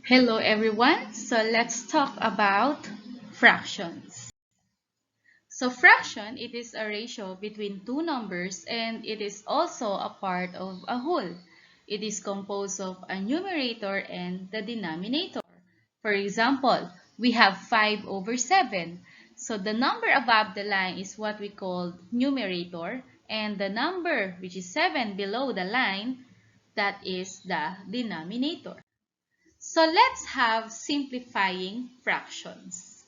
Hello everyone, so let's talk about fractions. So fraction, it is a ratio between two numbers and it is also a part of a whole. It is composed of a numerator and the denominator. For example, we have 5 over 7. So the number above the line is what we call numerator and the number which is 7 below the line, that is the denominator. So let's have simplifying fractions.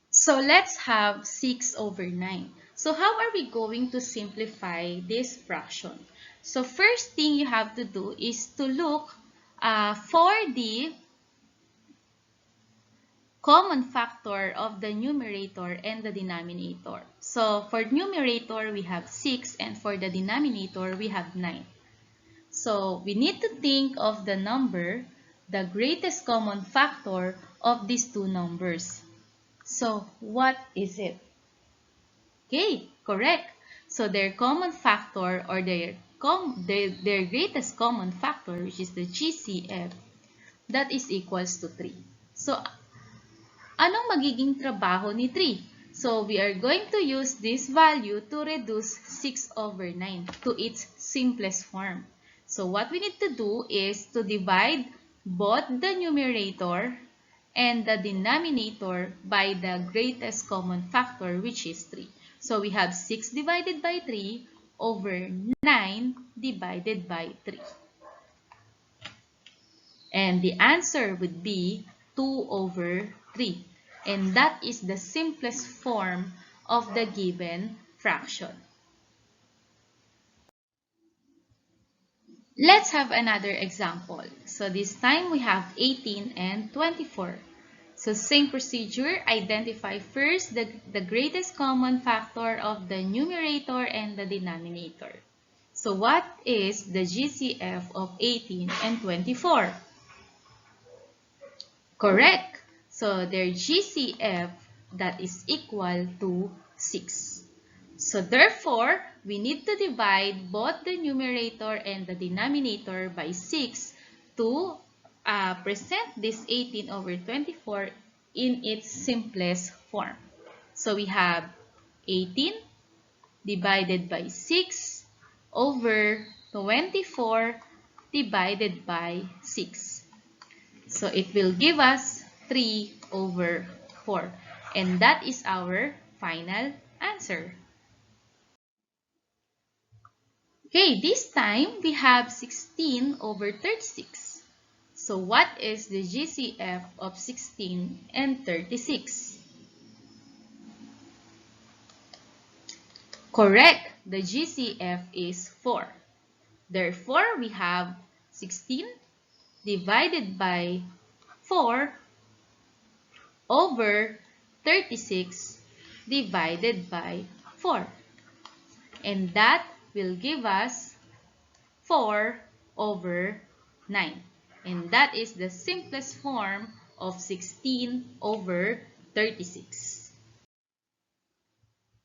So let's have 6 over 9. So how are we going to simplify this fraction? So first thing you have to do is to look for the common factor of the numerator and the denominator. So for numerator, we have 6 and for the denominator, we have 9. So we need to think of the number, the greatest common factor of these two numbers. So what is it? Okay, correct. So their common factor or their greatest common factor, which is the GCF, that is equals to 3. So anong magiging trabaho ni 3? So we are going to use this value to reduce 6 over 9 to its simplest form. So what we need to do is to divide both the numerator and the denominator by the greatest common factor, which is 3. So we have 6 divided by 3 over 9 divided by 3. And the answer would be 2 over 3. And that is the simplest form of the given fraction. Let's have another example. So this time we have 18 and 24. So same procedure, identify first the greatest common factor of the numerator and the denominator. So what is the GCF of 18 and 24? Correct. So their GCF, that is equal to 6. So therefore, we need to divide both the numerator and the denominator by 6 to present this 18 over 24 in its simplest form. So we have 18 divided by 6 over 24 divided by 6. So it will give us 3 over 4. And that is our final answer. Okay, this time we have 16 over 36. So what is the GCF of 16 and 36? Correct, the GCF is 4. Therefore, we have 16 divided by 4 over 36 divided by 4. And that will give us 4 over 9. And that is the simplest form of 16 over 36.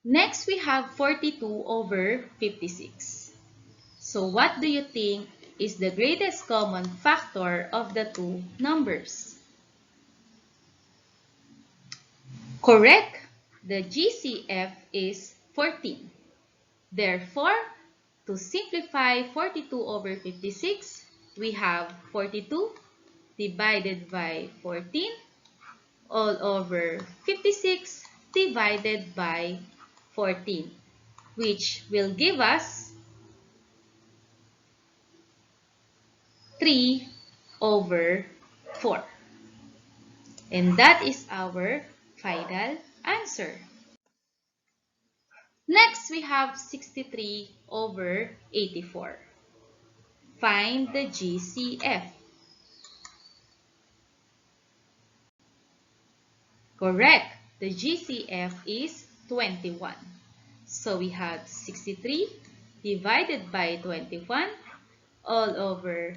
Next, we have 42 over 56. So what do you think is the greatest common factor of the two numbers? Correct. The GCF is 14. Therefore, to simplify 42 over 56, we have 42 divided by 14 all over 56 divided by 14, which will give us 3 over 4. And that is our final answer. Next, we have 63 over 84. Find the GCF. Correct. The GCF is 21. So we have 63 divided by 21 all over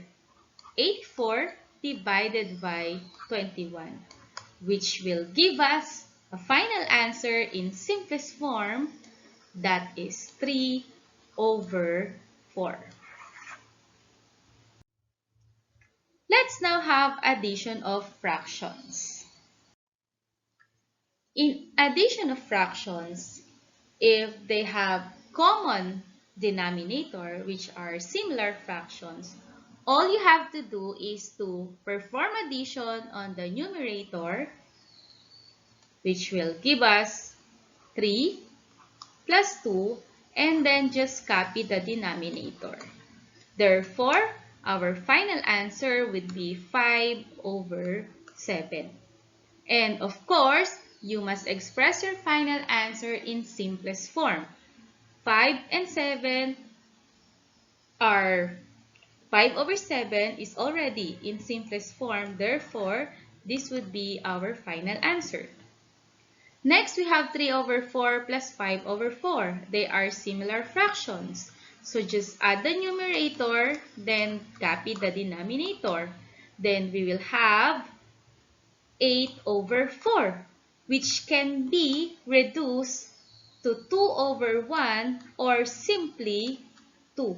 84 divided by 21, which will give us a final answer in simplest form, that is 3 over 4. Let's let's now have addition of fractions. In addition of fractions, if they have common denominator, which are similar fractions, all you have to do is to perform addition on the numerator, which will give us 3 plus 2, and then just copy the denominator. Therefore, our final answer would be 5 over 7. And of course, you must express your final answer in simplest form. 5 and 7 are 5 over 7 is already in simplest form. Therefore, this would be our final answer. Next, we have 3 over 4 plus 5 over 4. They are similar fractions. So just add the numerator, then copy the denominator. Then we will have 8 over 4, which can be reduced to 2 over 1 or simply 2.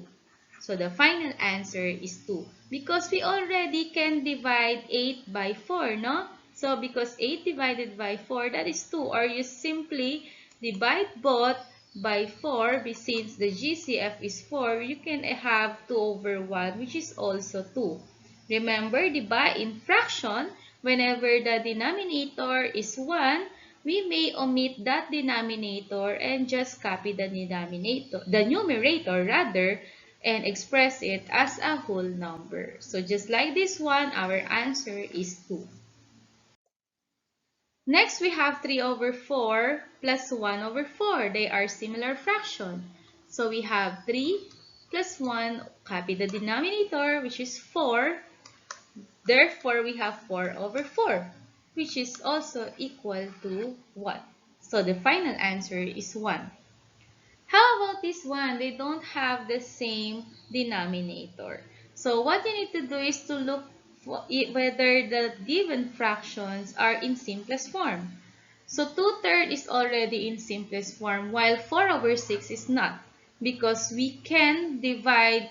So the final answer is 2 because we already can divide 8 by 4, no? So because 8 divided by 4, that is 2. Or you simply divide both by 4, since the GCF is 4, you can have 2 over 1, which is also 2. Remember, diba, in fraction, whenever the denominator is 1, we may omit that denominator and just copy the numerator rather, and express it as a whole number. So just like this one, our answer is 2. Next, we have 3 over 4 plus 1 over 4. They are similar fraction. So we have 3 plus 1, copy the denominator, which is 4. Therefore, we have 4 over 4, which is also equal to 1. So the final answer is 1. How about this one? They don't have the same denominator. So what you need to do is to look for whether the given fractions are in simplest form. So 2/3 is already in simplest form while 4 over 6 is not, because we can divide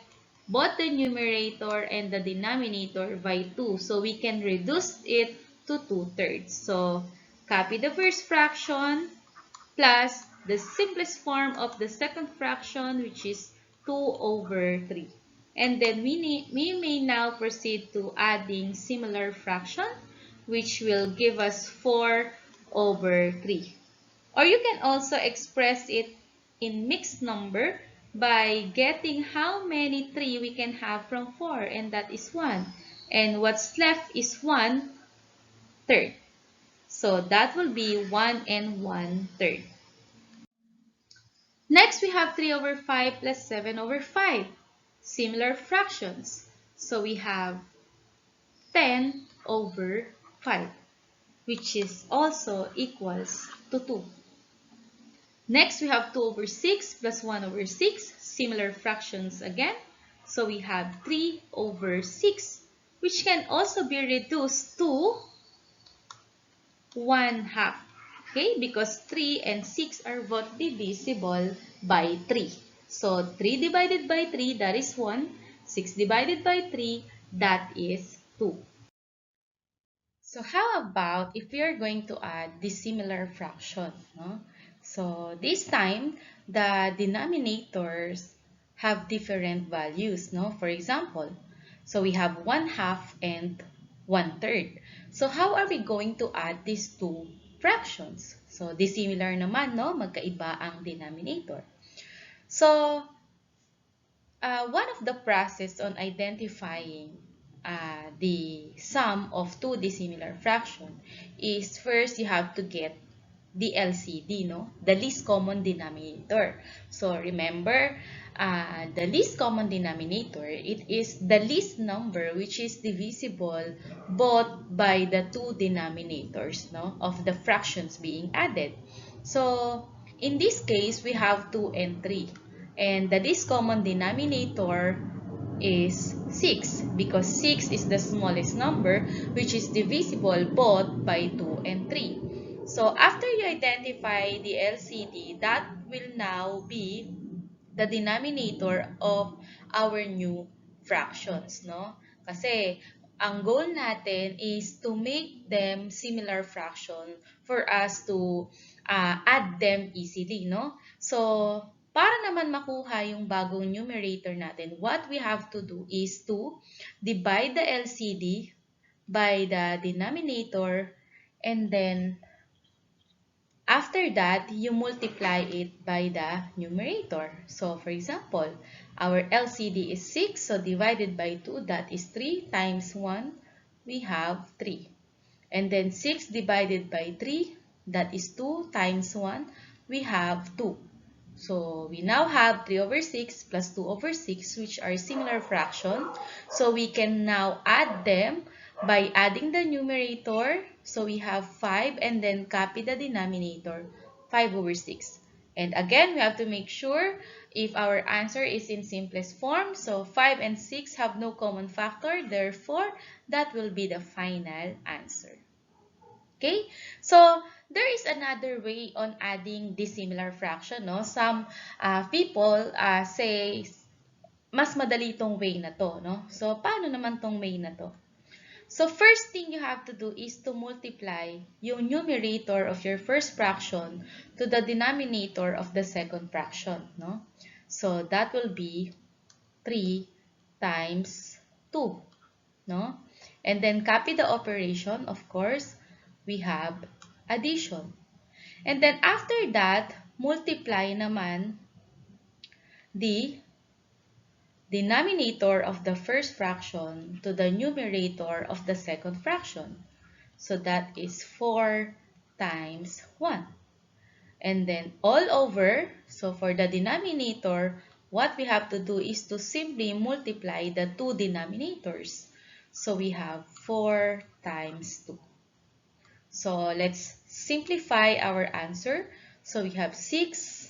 both the numerator and the denominator by 2. So we can reduce it to 2/3. So copy the first fraction plus the simplest form of the second fraction, which is 2 over 3. And then we may now proceed to adding similar fraction, which will give us 4 over 3. Or you can also express it in mixed number by getting how many 3 we can have from 4, and that is 1. And what's left is 1/3. So that will be 1 and 1/3. Next, we have 3 over 5 plus 7 over 5. Similar fractions. So we have 10 over 5, which is also equals to 2. Next, we have 2 over 6 plus 1 over 6. Similar fractions again. So we have 3 over 6, which can also be reduced to 1/2. Okay, because 3 and 6 are both divisible by 3. So 3 divided by 3, that is 1. 6 divided by 3, that is 2. So how about if we are going to add dissimilar fraction? No? So this time, the denominators have different values. No? For example, so we have 1/2 and 1/3. So how are we going to add these two fractions? So dissimilar naman, no? Magkaiba ang denominator. So one of the process on identifying the sum of two dissimilar fractions is first you have to get the LCD, no? The least common denominator. So remember, the least common denominator, it is the least number which is divisible both by the two denominators, no, of the fractions being added. So in this case, we have 2 and 3. And the least common denominator is 6 because 6 is the smallest number which is divisible both by 2 and 3. So after you identify the LCD, that will now be the denominator of our new fractions, no? Kasi ang goal natin is to make them similar fraction for us to add them easily, no? So, para naman makuha yung bagong numerator natin, what we have to do is to divide the LCD by the denominator, and then after that, you multiply it by the numerator. So, for example, our LCD is 6, so divided by 2, that is 3 times 1, we have 3. And then 6 divided by 3, that is 2 times 1, we have 2. So, we now have 3 over 6 plus 2 over 6, which are similar fraction. So, we can now add them by adding the numerator. So, we have 5 and then copy the denominator, 5 over 6. And again, we have to make sure if our answer is in simplest form. So, 5 and 6 have no common factor. Therefore, that will be the final answer. Okay, so there is another way on adding dissimilar fraction, no? Some people say mas madali tong way na to, no? So paano naman tong way na to? So first thing you have to do is to multiply yung numerator of your first fraction to the denominator of the second fraction, no? So that will be 3 times 2, no? And then copy the operation, of course, we have addition. And then after that, multiply naman the denominator of the first fraction to the numerator of the second fraction. So that is 4 times 1. And then all over, so for the denominator, what we have to do is to simply multiply the two denominators. So we have 4 times 2. So let's simplify our answer. So we have 6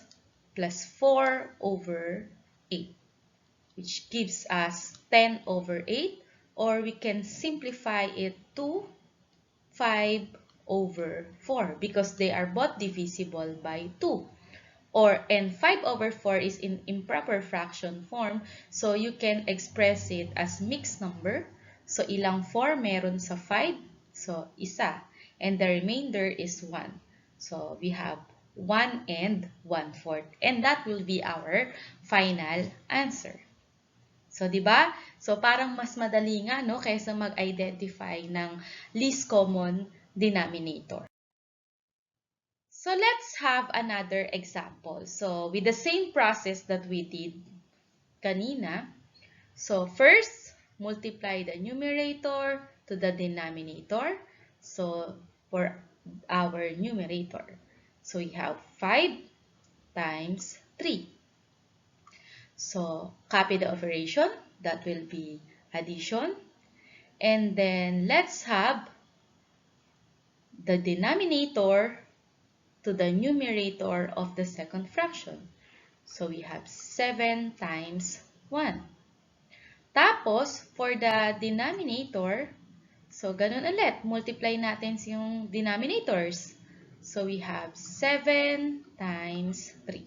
plus 4 over 8, which gives us 10 over 8, or we can simplify it to 5 over 4 because they are both divisible by 2. And 5 over 4 is in improper fraction form, so you can express it as mixed number. So ilang 4 meron sa 5? So isa. And the remainder is 1. So we have 1 and 1/4. And that will be our final answer. So, di ba? So, parang mas madali nga, no, kaysa mag-identify ng least common denominator. So, let's have another example. So, with the same process that we did kanina. So, first, multiply the numerator to the denominator. So, for our numerator. So, we have 5 times 3. So, copy the operation. That will be addition. And then, let's have the denominator to the numerator of the second fraction. So, we have 7 times 1. Tapos, for the denominator, so, ganun ulit. Multiply natin yung denominators. So, we have 7 times 3.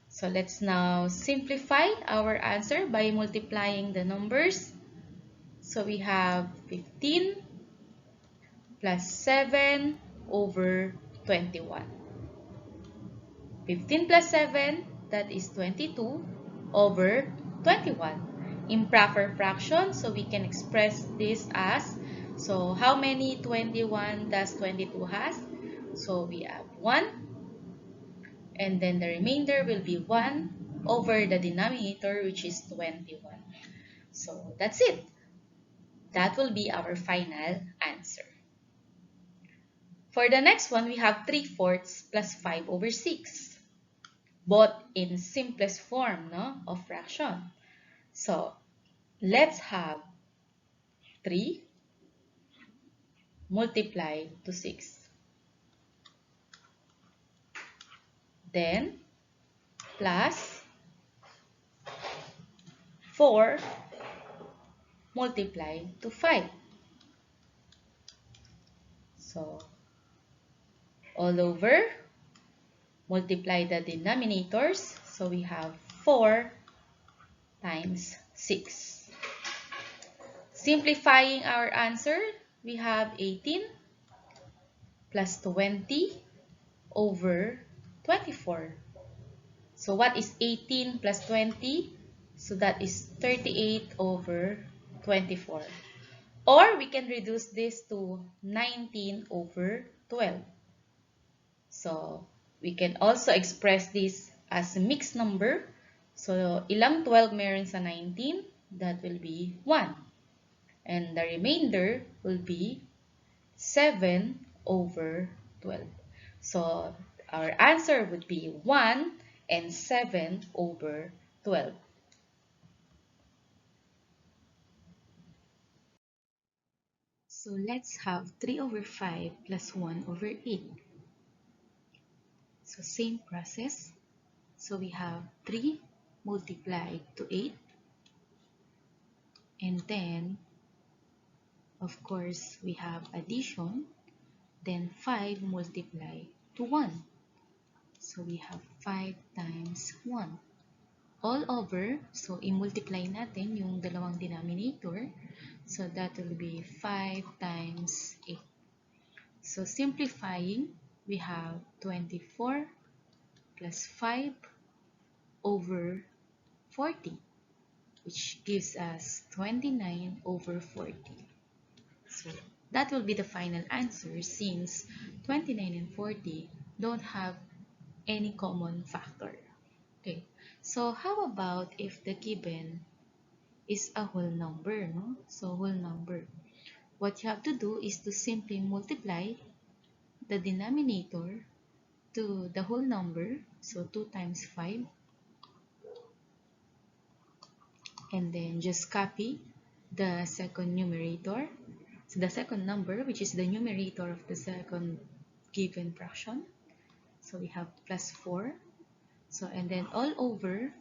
So, let's now simplify our answer by multiplying the numbers. So, we have 15 plus 7 over 21. 15 plus 7, that is 22 over 21. Improper fraction, so we can express this as, so how many 21 does 22 has? So we have 1, and then the remainder will be 1 over the denominator, which is 21. So that's it. That will be our final answer. For the next one, we have 3/4 plus 5 over 6. Both in simplest form, no, of fraction. So, let's have 3 multiplied to 6. Then, plus 4 multiplied to 5. So, all over, multiply the denominators. So, we have 4 times 6. Simplifying our answer, we have 18 plus 20 over 24. So what is 18 plus 20? So that is 38 over 24. Or we can reduce this to 19 over 12. So we can also express this as a mixed number. So ilang 12 meron sa 19? That will be 1. And the remainder will be 7 over 12. So our answer would be 1 and 7 over 12. So let's have 3 over 5 plus 1 over 8. So same process. So we have 3 multiplied to 8. And then, of course, we have addition. Then 5 multiplied to 1. So we have 5 times 1. All over, so i-multiply natin yung dalawang denominator. So that will be 5 times 8. So simplifying, we have 24 plus 5 over 40, which gives us 29 over 40. So that will be the final answer since 29 and 40 don't have any common factor. Okay, so how about if the given is a whole number, no? So whole number. What you have to do is to simply multiply the denominator to the whole number. So 2 times 5. And then just copy the second numerator. So the second number, which is the numerator of the second given fraction. So we have plus 4. So and then all over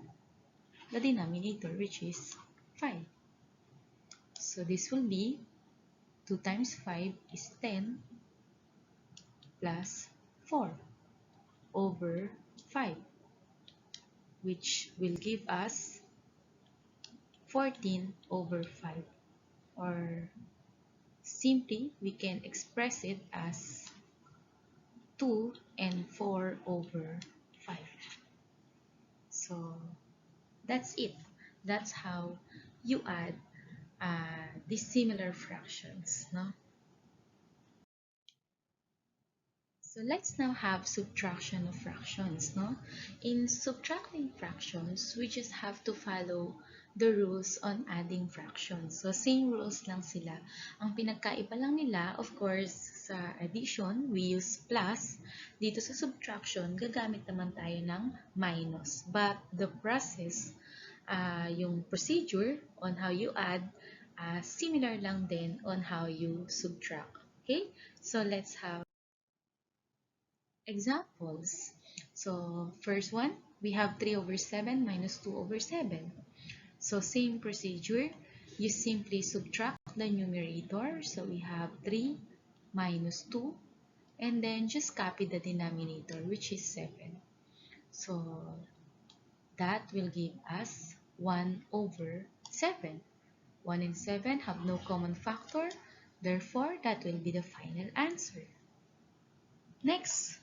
the denominator, which is 5. So this will be 2 times 5 is 10 plus 4 over 5, which will give us 14 over 5. Or simply, we can express it as 2 and 4 over 5. So that's it. That's how you add these similar fractions, no? So let's now have subtraction of fractions, no? In subtracting fractions, we just have to follow the rules on adding fractions. So same rules lang sila. Ang pinagkaiba lang nila, of course, sa addition, we use plus. Dito sa subtraction, gagamit naman tayo ng minus. But the process, yung procedure on how you add, similar lang din on how you subtract. Okay? So let's have examples. So first one, we have 3 over 7 minus 2 over 7. So same procedure, you simply subtract the numerator. So we have 3 minus 2, and then just copy the denominator, which is 7. So that will give us 1 over 7. 1 and 7 have no common factor, therefore that will be the final answer. Next,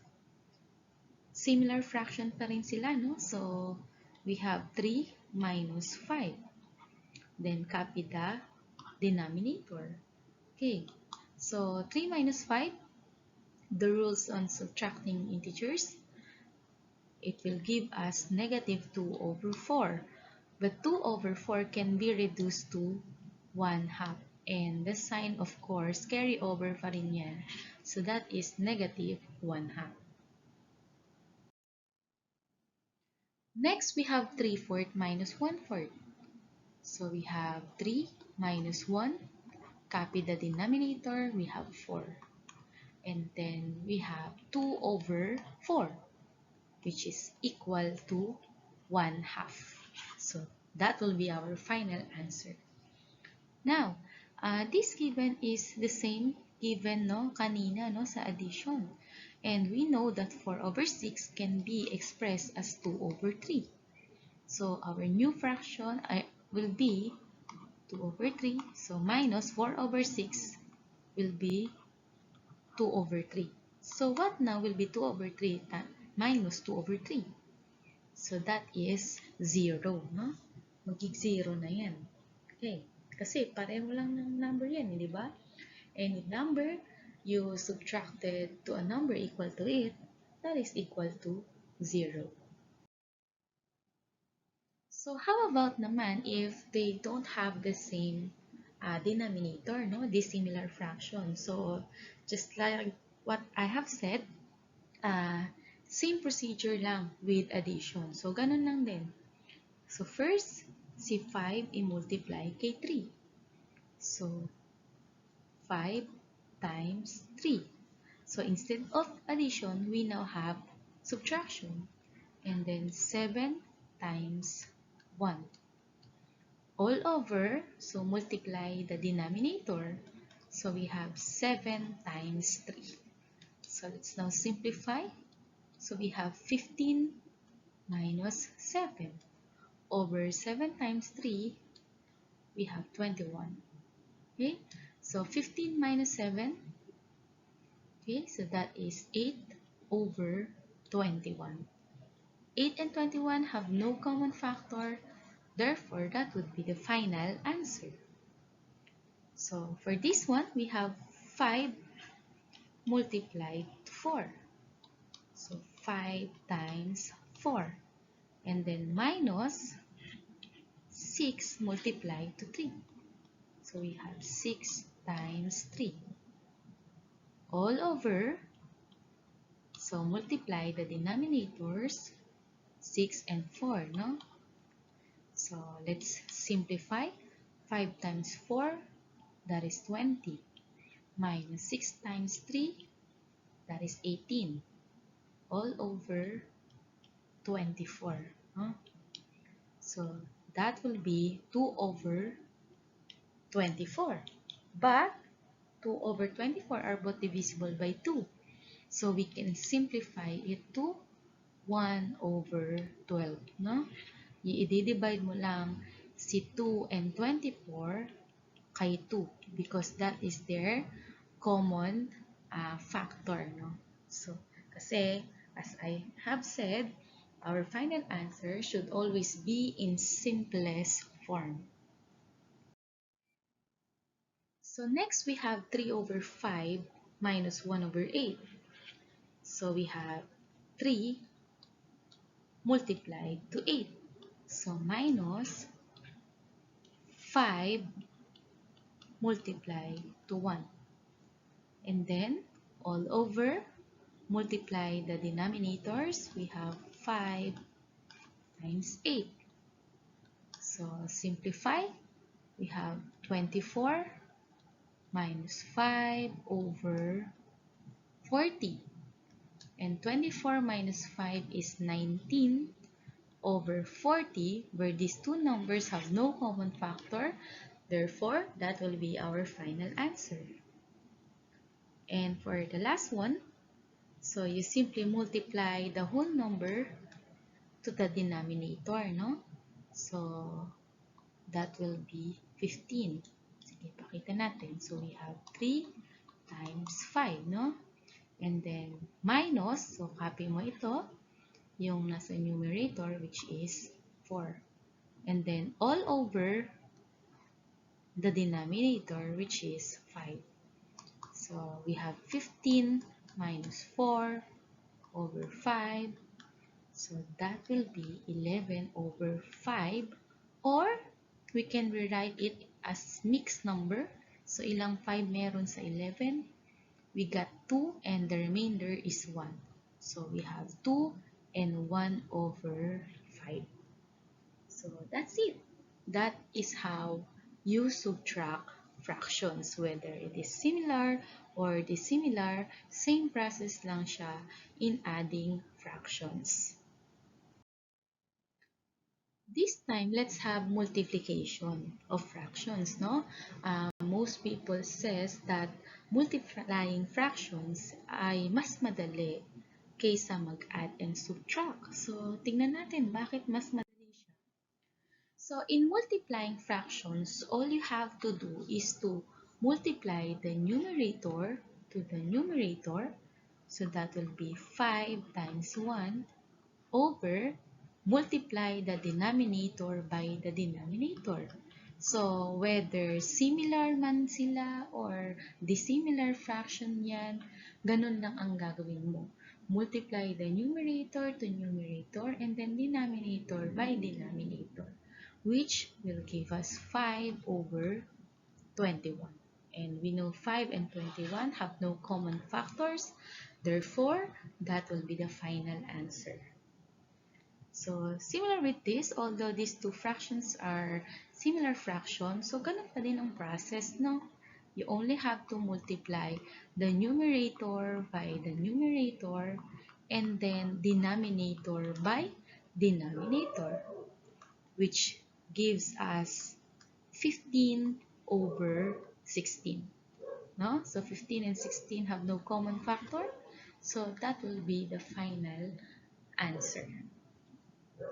similar fraction pa rin sila, no? So, we have 3 minus 5. Then, copy the denominator. Okay. So, 3 minus 5, the rules on subtracting integers, it will give us negative 2 over 4. But 2 over 4 can be reduced to 1/2. And the sign, of course, carry over pa rin yan. So, that is negative 1/2. Next, we have 3/4 minus 1/4. So we have 3 minus 1. Copy the denominator, we have 4. And then we have 2 over 4, which is equal to 1/2. So that will be our final answer. Now, this given is the same given, no, kanina, no, sa addition. And we know that 4 over 6 can be expressed as 2 over 3. So our new fraction will be 2 over 3. So minus 4 over 6 will be 2 over 3. So what now will be 2 over 3 minus 2 over 3? So that is 0, no? Magig-0 na yan. Okay. Kasi pareho lang ng number yan, di ba? Any number you subtracted to a number equal to it, that is equal to 0. So how about naman if they don't have the same denominator, no? Dissimilar fraction. So just like what I have said, same procedure lang with addition. So ganun lang din. So first, si 5 i-multiply kay 3. So 5 times 3. So instead of addition, we now have subtraction. And then 7 times 1. All over, so multiply the denominator. So we have 7 times 3. So let's now simplify. So we have 15 minus 7. Over 7 times 3, we have 21. Okay, so 15 minus 7, okay, so that is 8 over 21. 8 and 21 have no common factor, therefore that would be the final answer. So for this one, we have 5 multiplied to 4. So 5 times 4. And then minus 6 multiplied to 3. So we have 6 times 3. All over, so multiply the denominators, 6 and 4, no? So let's simplify. 5 times 4, that is 20. Minus 6 times 3, that is 18. All over 24. Huh? So that will be 2 over 24. But 2 over 24 are both divisible by 2. So we can simplify it to 1 over 12. No? I-divide mo lang si 2 and 24 kay 2 because that is their common factor. No? So, kasi, as I have said, our final answer should always be in simplest form. So next we have 3 over 5 minus 1 over 8. So we have 3 multiplied to 8. So minus 5 multiplied to 1. And then all over, multiply the denominators. We have 5 times 8. So simplify. We have 24 minus 5 over 40. And 24 minus 5 is 19 over 40, where these two numbers have no common factor. Therefore, that will be our final answer. And for the last one, so you simply multiply the whole number to the denominator, no? So that will be 15. Sige, pakita natin. So we have 3 times 5, no? And then minus, so copy mo ito, yung nasa numerator, which is 4. And then all over the denominator, which is 5. So we have 15 minus 4 over 5. So that will be 11 over 5. Or we can rewrite it as mixed number. So ilang 5 meron sa 11? We got 2 and the remainder is 1. So we have 2 and 1 over 5. So that's it. That is how you subtract fractions. Whether it is similar or dissimilar, same process lang siya in adding fractions. This time, let's have multiplication of fractions, no? Most people says that multiplying fractions ay mas madali kaysa mag-add and subtract. So, tingnan natin bakit mas madali siya. So in multiplying fractions, all you have to do is to multiply the numerator to the numerator. So that will be 5 times 1 over multiply the denominator by the denominator. So whether similar man sila or dissimilar fraction yan, ganun lang ang gagawin mo. Multiply the numerator to numerator and then denominator by denominator, which will give us 5 over 21. And we know 5 and 21 have no common factors. Therefore, that will be the final answer. So, similar with this, although these two fractions are similar fractions, so ganun pa din ang process, no? You only have to multiply the numerator by the numerator and then denominator by denominator, which gives us 15 over 16. No? So 15 and 16 have no common factor. So that will be the final answer.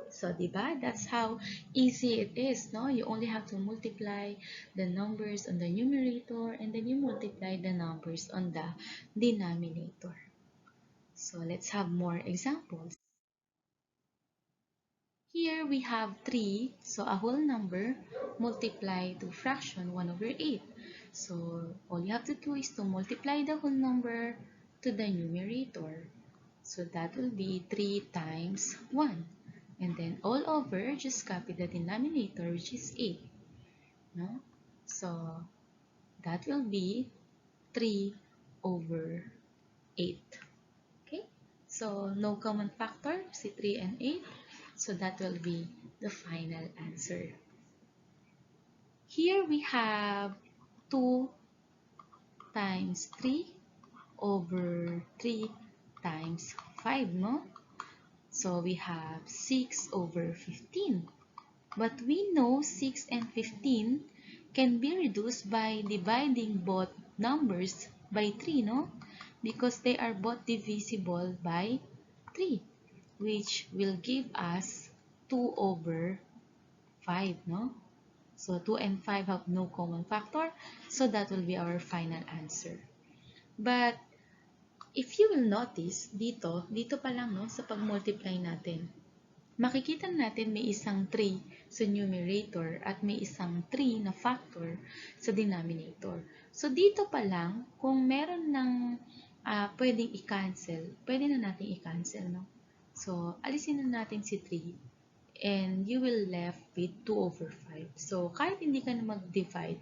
So, diba? That's how easy it is, no? You only have to multiply the numbers on the numerator and then you multiply the numbers on the denominator. So, let's have more examples. Here we have 3, so a whole number multiplied to fraction 1 over 8. So, all you have to do is to multiply the whole number to the numerator. So, that will be 3 times 1. And then all over, just copy the denominator, which is 8. No? So, that will be 3 over 8. Okay? So, no common factor, see 3 and 8. So, that will be the final answer. Here we have 2 times 3 over 3 times 5, no? So, we have 6 over 15. But we know 6 and 15 can be reduced by dividing both numbers by 3, no? Because they are both divisible by 3, which will give us 2 over 5, no? So 2 and 5 have no common factor, so that will be our final answer. But if you will notice, dito pa lang, no, sa pag-multiply natin, makikita natin may isang 3 sa numerator at may isang 3 na factor sa denominator. So, dito pa lang, kung meron ng pwedeng i-cancel, pwede na natin i-cancel, no? So, alisin na natin si 3 and you will left with 2 over 5. So, kahit hindi ka na mag-divide,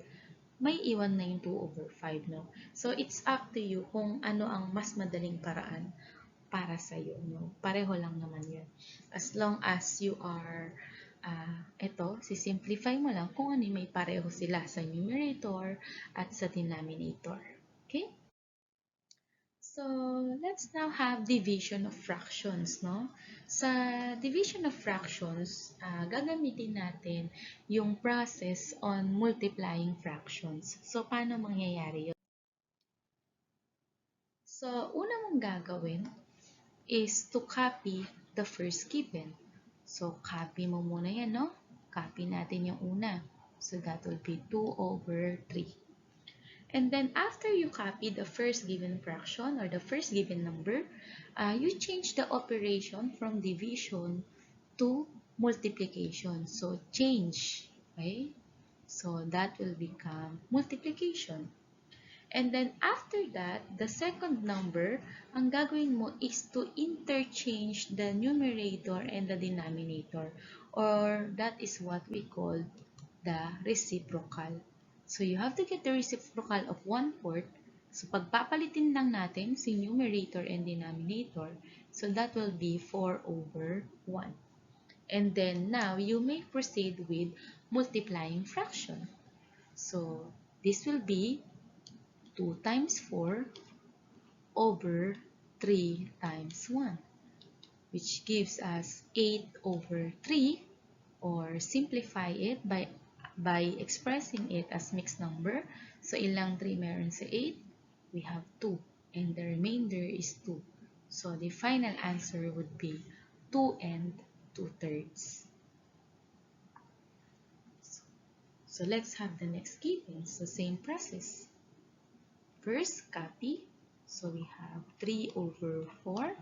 may iwan na yung 2 over 5, no? So, it's up to you kung ano ang mas madaling paraan para sa iyo, no? Pareho lang naman yun. As long as you are, simplify mo lang kung ano may pareho sila sa numerator at sa denominator. Okay? So, let's now have division of fractions, no? Sa division of fractions, gagamitin natin yung process on multiplying fractions. So, paano mangyayari yun? So, una mong gagawin is to copy the first given. So, copy mo muna yan, no? Copy natin yung una. So, that will be 2 over 3. And then, after you copy the first given fraction or the first given number, you change the operation from division to multiplication. So, change. Okay? So, that will become multiplication. And then, after that, the second number, ang gagawin mo is to interchange the numerator and the denominator. Or, that is what we call the reciprocal. So, you have to get the reciprocal of 1/4. So, pagpapalitin lang natin si numerator and denominator. So, that will be 4 over 1. And then, now, you may proceed with multiplying fraction. So, this will be 2 times 4 over 3 times 1, which gives us 8 over 3, or simplify it by expressing it as mixed number. So, ilang 3 meron sa 8? We have 2, and the remainder is 2. So, the final answer would be 2 and 2/3. So let's have the next given. So same process. First, copy. So we have 3 over 4.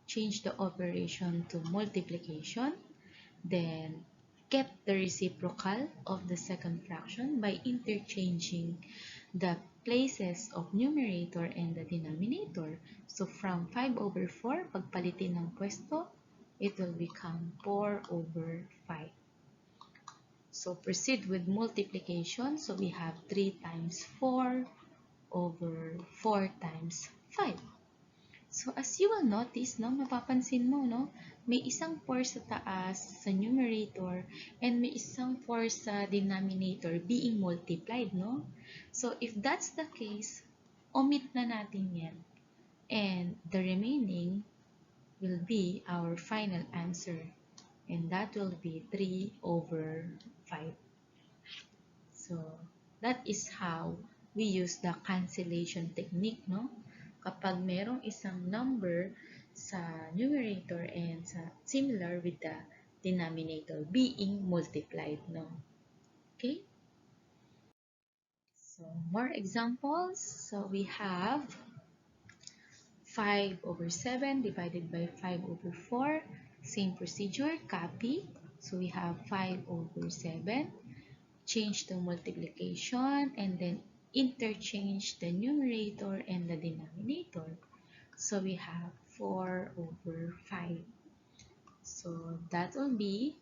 Change the operation to multiplication. Then get the reciprocal of the second fraction by interchanging the places of numerator and the denominator. So from 5 over 4, pagpalitin ng pwesto, it will become 4 over 5. So proceed with multiplication. So we have 3 times 4 over 4 times 5. So as you will notice, no, mapapansin mo, no, may isang 4 sa taas sa numerator and may isang 4 sa denominator being multiplied, no? So if that's the case, omit na natin yan. And the remaining will be our final answer. And that will be 3 over 5. So that is how we use the cancellation technique, no? Kapag merong isang number sa numerator and similar with the denominator being multiplied, no? Okay? So, more examples. So, we have 5 over 7 divided by 5 over 4. Same procedure, copy. So, we have 5 over 7. Change the multiplication and then interchange the numerator and the denominator. So we have 4 over 5. So that will be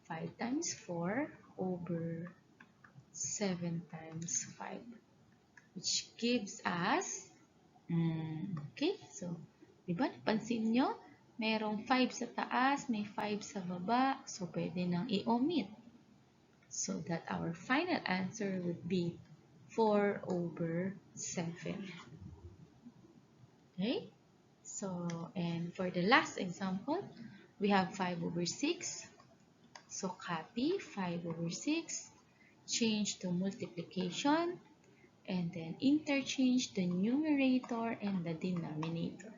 5 times 4 over 7 times 5, which gives us, okay, so, diba, napansin nyo, merong 5 sa taas, may 5 sa baba, so pwede nang i-omit. So that our final answer would be 4 over 7. Okay? So, and for the last example, we have 5 over 6. So, copy 5 over 6, change to multiplication, and then interchange the numerator and the denominator,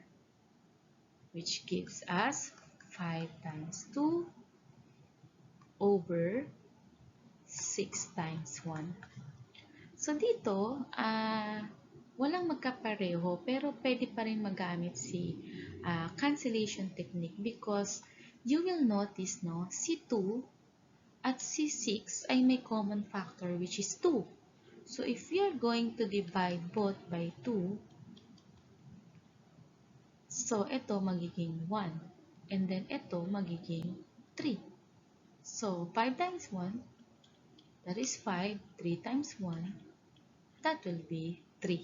which gives us 5 times 2 over 6 times 1. So, dito, walang magkapareho, pero pwede pa rin magamit si cancellation technique because you will notice, no, si 2 at si 6 ay may common factor which is 2. So, if you're going to divide both by 2, so ito magiging 1. And then ito magiging 3. So, 5 times 1, that is 5. 3 times 1, that will be 3.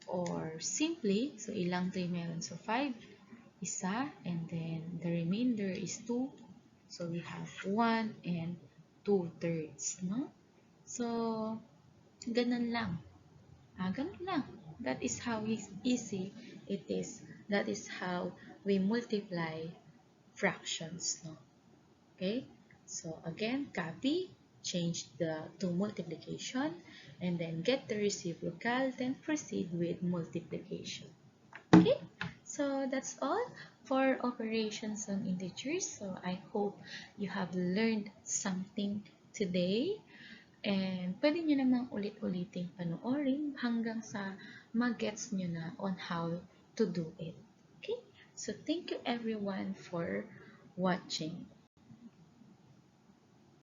Or simply, so ilang 3 meron? So 5, isa, and then the remainder is 2. So we have 1 and 2/3, no? So, ganun lang. Ganun lang. That is how easy it is. That is how we multiply fractions, no? Okay? So again, copy, change to multiplication, and then get the reciprocal, then proceed with multiplication. Okay? So that's all for operations on integers. So I hope you have learned something today. And pwede nyo namang ulit-uliting panoorin hanggang sa mag-gets nyo na on how to do it. Okay? So thank you everyone for watching.